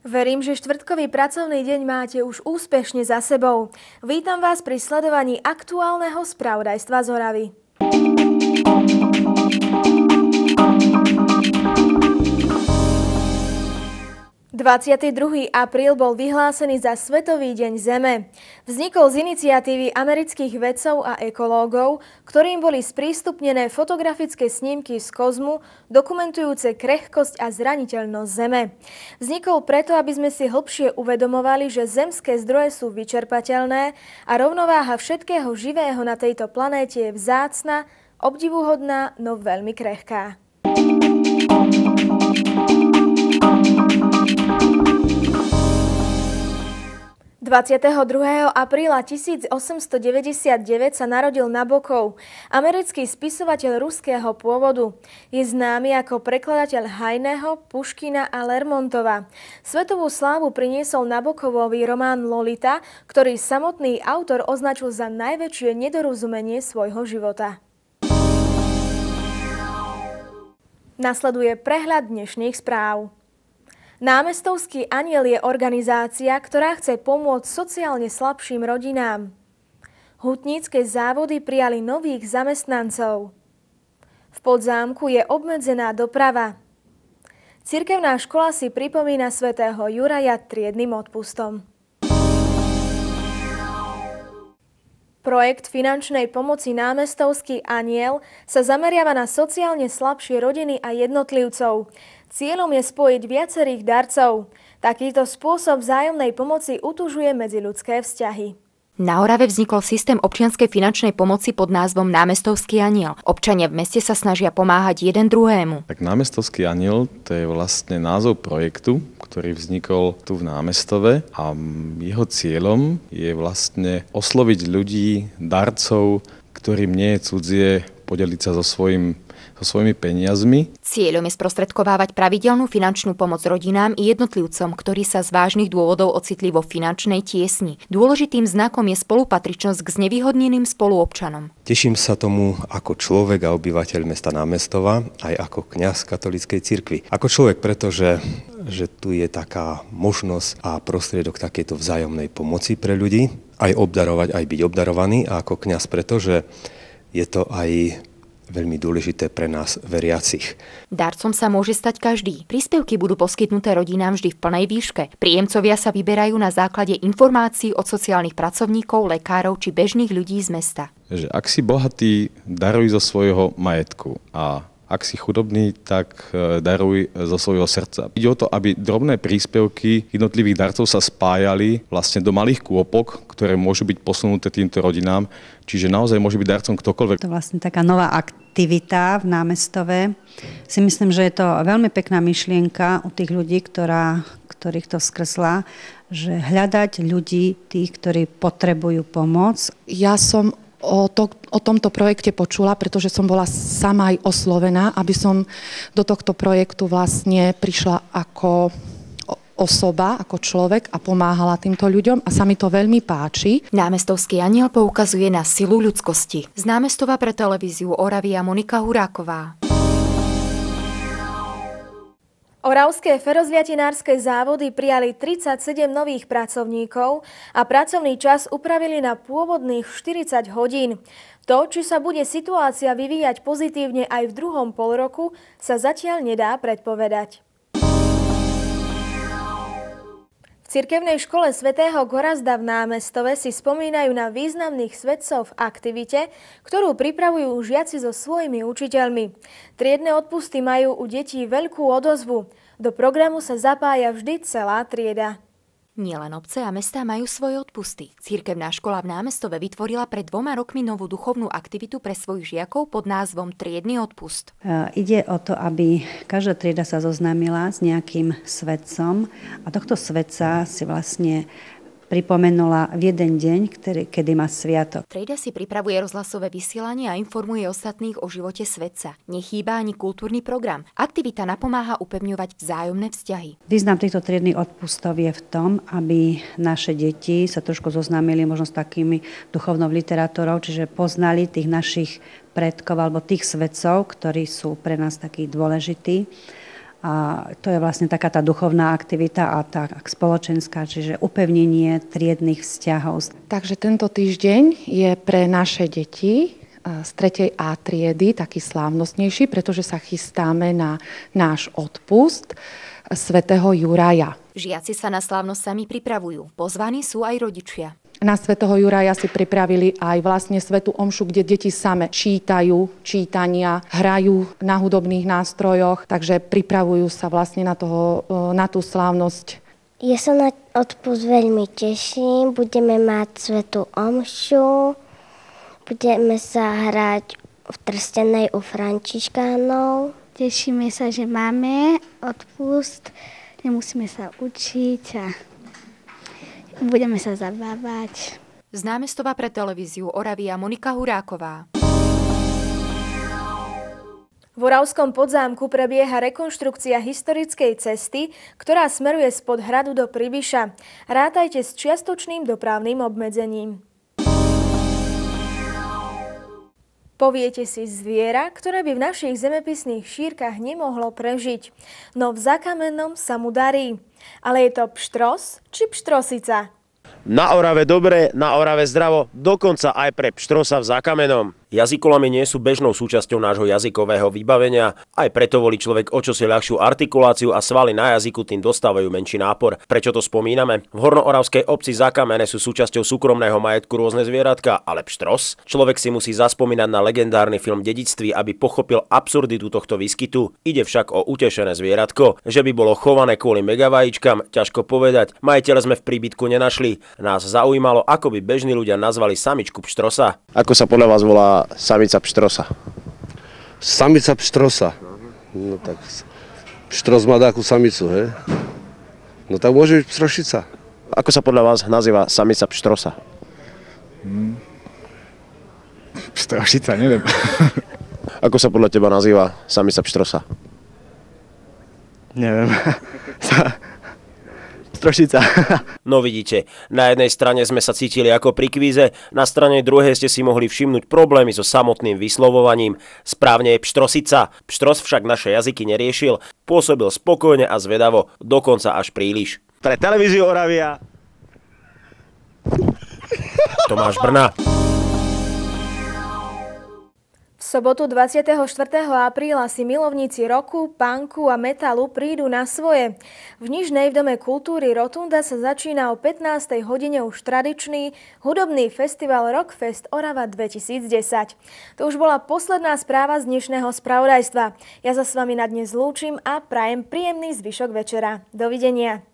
Verím, že štvrtkový pracovný deň máte už úspešne za sebou. Vítam vás pri sledovaní aktuálneho spravodajstva z Oravy. 22. apríl bol vyhlásený za Svetový deň Zeme. Vznikol z iniciatívy amerických vedcov a ekológov, ktorým boli sprístupnené fotografické snímky z kozmu, dokumentujúce krehkosť a zraniteľnosť Zeme. Vznikol preto, aby sme si hlbšie uvedomovali, že zemské zdroje sú vyčerpateľné a rovnováha všetkého živého na tejto planéte je vzácna, obdivuhodná, no veľmi krehká. 22. apríla 1899 sa narodil Nabokov, americký spisovateľ ruského pôvodu. Je známy ako prekladateľ Heineho, Puškina a Lermontova. Svetovú slávu priniesol Nabokovový román Lolita, ktorý samotný autor označil za najväčšie nedorozumenie svojho života. Nasleduje prehľad dnešných správ. Námestovský aniel je organizácia, ktorá chce pomôcť sociálne slabším rodinám. Hutnícke závody prijali nových zamestnancov. V Podzámku je obmedzená doprava. Cirkevná škola si pripomína svätého Juraja triednym odpustom. Projekt finančnej pomoci Námestovský aniel sa zameriava na sociálne slabšie rodiny a jednotlivcov. Cieľom je spojiť viacerých darcov. Takýto spôsob vzájomnej pomoci utužuje medziľudské vzťahy. Na Orave vznikol systém občianskej finančnej pomoci pod názvom Námestovský aniel. Občania v meste sa snažia pomáhať jeden druhému. Tak Námestovský aniel, to je vlastne názov projektu, ktorý vznikol tu v Námestove a jeho cieľom je vlastne osloviť ľudí, darcov, ktorým nie je cudzie, podeliť sa so svojimi peniazmi. Cieľom je sprostredkovávať pravidelnú finančnú pomoc rodinám i jednotlivcom, ktorí sa z vážnych dôvodov ocitli vo finančnej tiesni. Dôležitým znakom je spolupatričnosť k znevýhodneným spoluobčanom. Teším sa tomu ako človek a obyvateľ mesta Námestova, aj ako kňaz katolíckej cirkvi. Ako človek, pretože tu je taká možnosť a prostriedok takéto vzájomnej pomoci pre ľudí, aj obdarovať, aj byť obdarovaný, a ako kňaz, pretože je to aj veľmi dôležité pre nás veriacich. Darcom sa môže stať každý. Príspevky budú poskytnuté rodinám vždy v plnej výške. Príjemcovia sa vyberajú na základe informácií od sociálnych pracovníkov, lekárov či bežných ľudí z mesta. Ak si bohatý, daruj zo svojho majetku, a ak si chudobný, tak daruj zo svojho srdca. Ide o to, aby drobné príspevky jednotlivých darcov sa spájali vlastne do malých kôpok, ktoré môžu byť posunuté týmto rodinám. Čiže naozaj môže byť darcom ktokoľvek. To je vlastne taká nová aktivita v Námestove. Si myslím, že je to veľmi pekná myšlienka u tých ľudí, ktorých to skresla, že hľadať ľudí, tých, ktorí potrebujú pomoc. Ja som o tomto projekte počula, pretože som bola sama aj oslovená, aby som do tohto projektu vlastne prišla ako osoba, ako človek a pomáhala týmto ľuďom a sa mi to veľmi páči. Námestovský aniel poukazuje na silu ľudskosti. Z Námestova pre televíziu Oravia Monika Huráková. Oravské ferozliatinárske závody prijali 37 nových pracovníkov a pracovný čas upravili na pôvodných 40 hodín. To, či sa bude situácia vyvíjať pozitívne aj v druhom polroku, sa zatiaľ nedá predpovedať. V cirkevnej škole svätého Gorazda v Námestove si spomínajú na významných svetcov v aktivite, ktorú pripravujú žiaci so svojimi učiteľmi. Triedne odpusty majú u detí veľkú odozvu. Do programu sa zapája vždy celá trieda. Nielen obce a mestá majú svoje odpusty. Cirkevná škola v Námestove vytvorila pred 2 rokmi novú duchovnú aktivitu pre svojich žiakov pod názvom Triedny odpust. Ide o to, aby každá trieda sa zoznámila s nejakým svetcom a tohto svetca si vlastne pripomenula v jeden deň, kedy má sviatok. Trieda si pripravuje rozhlasové vysielanie a informuje ostatných o živote svetca. Nechýba ani kultúrny program. Aktivita napomáha upevňovať vzájomné vzťahy. Význam týchto triednych odpustov je v tom, aby naše deti sa trošku zoznámili možno s takými duchovnou literatúrou, čiže poznali tých našich predkov alebo tých svetcov, ktorí sú pre nás takí dôležití. A to je vlastne taká tá duchovná aktivita a tá spoločenská, čiže upevnenie triednych vzťahov. Takže tento týždeň je pre naše deti z 3. A triedy taký slávnostnejší, pretože sa chystáme na náš odpust svätého Juraja. Žiaci sa na slávnosť sami pripravujú. Pozvaní sú aj rodičia. Na svätého Juraja si pripravili aj vlastne svätú omšu, kde deti same čítajú čítania, hrajú na hudobných nástrojoch, takže pripravujú sa vlastne na tú slávnosť. Ja sa na odpust veľmi teším, budeme mať svätú omšu, budeme sa hrať v Trstenej u Františkánov. Tešíme sa, že máme odpust, nemusíme sa učiť a budeme sa zabávať. Z námestova pre televíziu Oravia Monika Huráková. V Oravskom Podzámku prebieha rekonštrukcia historickej cesty, ktorá smeruje spod hradu do Pribiša. Rátajte s čiastočným dopravným obmedzením. Poviete si zviera, ktoré by v našich zemepisných šírkach nemohlo prežiť. No v Zakamennom sa mu darí. Ale je to pštros či pštrosica? Na Orave dobre, na Orave zdravo, dokonca aj pre pštrosa v Zakamennom. Jazykolamy nie sú bežnou súčasťou nášho jazykového vybavenia, aj preto volí človek o čosi ľahšiu artikuláciu a svaly na jazyku tým dostávajú menší nápor. Prečo to spomíname? V hornooravskej obci Zakamene sú súčasťou súkromného majetku rôzne zvieratka, ale pštros? Človek si musí zaspomínať na legendárny film Dedičství, aby pochopil absurditu tohto výskytu. Ide však o utešené zvieratko. Že by bolo chované kvôli megavajíčkam, ťažko povedať. Majiteľ sme v príbytku nenašli. Nás zaujímalo, ako by bežní ľudia nazvali samičku pštrosa. Ako sa podľa vás volá samica pštrosa? Samica pštrosa. No tak pštros má takú samicu, hej? No tak môže byť pštrošica. Ako sa podľa vás nazýva samica pštrosa? Pštrošica, neviem. Ako sa podľa teba nazýva samica pštrosa? Neviem. Pštrošica. No vidíte, na jednej strane sme sa cítili ako pri kvíze, na strane druhej ste si mohli všimnúť problémy so samotným vyslovovaním. Správne je pštrosica. Pštros však naše jazyky neriešil, pôsobil spokojne a zvedavo, dokonca až príliš. Pre televíziu Oravia Tomáš Brna. V sobotu 24. apríla si milovníci rocku, punku a metalu prídu na svoje. V Nižnej v Dome kultúry Rotunda sa začína o 15. hodine už tradičný hudobný festival Rockfest Orava 2010. To už bola posledná správa z dnešného spravodajstva. Ja sa s vami na dnes lúčim a prajem príjemný zvyšok večera. Dovidenia.